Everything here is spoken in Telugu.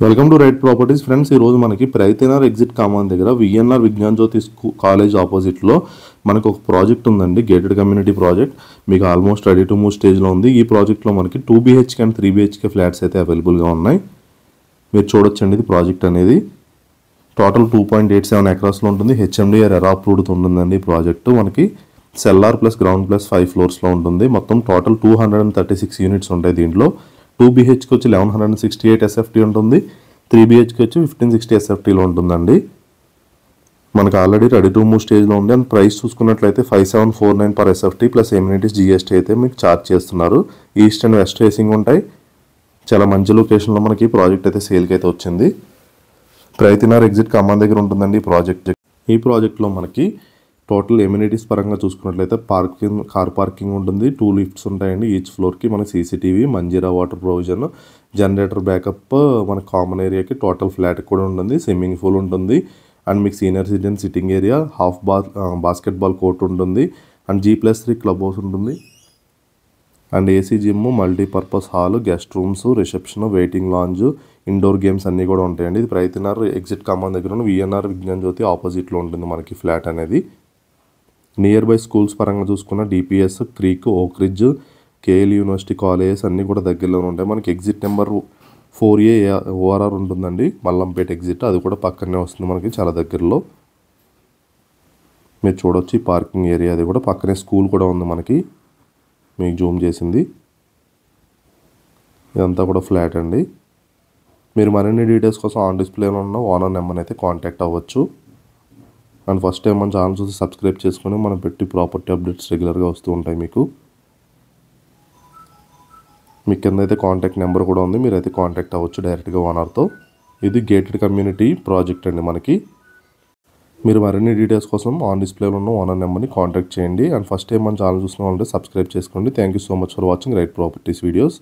Welcome to right properties friends. ఈరోజు మనకి ప్రైతేనర్ ఎగ్జిట్ కామన్ దగ్గర విఎన్ఆర్ విజ్ఞాన్ జ్యోతి కాలేజ్ ఆపోజిట్లో మనకు ఒక ప్రాజెక్ట్ ఉందండి, గేటెడ్ కమ్యూనిటీ ప్రాజెక్ట్. మీకు ఆల్మోస్ట్ రెడీ టు మూవ్ స్టేజ్లో ఉంది. ఈ ప్రాజెక్ట్లో మనకి 2 BHK అండ్ 3 BHK ఫ్లాట్స్ అయితే అవైలబుల్గా ఉన్నాయి. మీరు చూడొచ్చండి, ఇది ప్రాజెక్ట్ అనేది టోటల్ 2.87 ఎకరాస్లో ఉంటుంది. హెచ్ఎండిఆర్ ఎరా అప్రూవ్డ్ ఉంటుందండి. ఈ ప్రాజెక్టు మనకి సెల్లార్ ప్లస్ గ్రౌండ్ ప్లస్ 5 ఫ్లోర్స్లో ఉంటుంది. మొత్తం టోటల్ 236 యూనిట్స్ ఉంటాయి. దీంట్లో 2 BHK వచ్చి 1168 SFT ఉంటుంది. 3 BHK వచ్చి 1560 SFTలో ఉంటుందండి. మనకు ఆల్రెడీ రెడీ టు మూవ్ స్టేజ్లో ఉంది. అండ్ ప్రైస్ చూసుకున్నట్లయితే 5749 per SFT plus amenities GST అయితే మీకు ఛార్జ్ చేస్తున్నారు. ఈస్ట్ అండ్ వెస్ట్ ఫేసింగ్ ఉంటాయి. చాలా మంచి లొకేషన్లో మనకి ప్రాజెక్ట్ అయితే సేల్కి అయితే వచ్చింది. ప్రైతేనర్ ఎగ్జిట్ ఖమ్మం దగ్గర ఉంటుందండి ఈ ప్రాజెక్ట్. ఈ ప్రాజెక్ట్లో మనకి టోటల్ ఎమ్యూనిటీస్ పరంగా చూసుకున్నట్లయితే కార్ పార్కింగ్ ఉంటుంది. 2 లిఫ్ట్స్ ఉంటాయండి ఈచ్ ఫ్లోర్కి. మనకి CCTV, Manjira water provision, generator backup, మన కామన్ ఏరియాకి టోటల్ ఫ్లాట్ కూడా ఉంటుంది. స్విమ్మింగ్ పూల్ ఉంటుంది. అండ్ మీకు senior citizen sitting area, basketball court ఉంటుంది. అండ్ G+3 క్లబ్ హౌస్ ఉంటుంది. And AC gym, multipurpose hall, guest rooms, reception, waiting lounge, indoor games అన్నీ కూడా ఉంటాయండి. ఇది ప్రైతేనర్ ఎగ్జిట్ ఖమ్మం దగ్గర ఉన్న విఎన్ఆర్ విజ్ఞాన్ జ్యోతి ఆపోజిట్లో ఉంటుంది మనకి ఫ్లాట్ అనేది. నియర్ బై స్కూల్స్ పరంగా చూసుకున్న DPS, క్రీక్, ఓక్ రిడ్జ్, KL యూనివర్సిటీ కాలేజెస్ అన్నీ కూడా దగ్గరలోనే ఉంటాయి. మనకి ఎగ్జిట్ నెంబర్ 4A ORR ఉంటుందండి, మల్లంపేట ఎగ్జిట్. అది కూడా పక్కనే వస్తుంది మనకి, చాలా దగ్గరలో. మీరు చూడొచ్చు ఈ పార్కింగ్ ఏరియా, అది కూడా పక్కనే స్కూల్ కూడా ఉంది మనకి. మీకు జూమ్ చేసింది ఇదంతా కూడా ఫ్లాట్ అండి. మీరు మరిన్ని డీటెయిల్స్ కోసం ఆన్ డిస్ప్లేలో ఉన్న ఓనర్ నెంబర్ని అయితే కాంటాక్ట్ అవ్వచ్చు. అండ్ ఫస్ట్ టైం మన ఛానల్ చూసి సబ్స్క్రైబ్ చేసుకొని మనం పెట్టి ప్రాపర్టీ అప్డేట్స్ రెగ్యులర్గా వస్తూ ఉంటాయి మీకు కింద అయితే కాంటాక్ట్ నెంబర్ కూడా ఉంది. మీరైతే కాంటాక్ట్ అవ్వచ్చు డైరెక్ట్గా ఓనర్తో. ఇది గేటెడ్ కమ్యూనిటీ ప్రాజెక్ట్ అండి మనకి. మీరు మరిన్ని డీటెయిల్స్ కోసం ఆన్ డిస్ప్లేలో ఉన్న ఓనర్ నెంబర్ని కాంటాక్ట్ చేయండి. అండ్ ఫస్ట్ టైం మన ఛానల్ చూసిన వాళ్ళంటే సబ్స్క్రైబ్ చేసుకోండి. Thank you so much for watching right properties videos.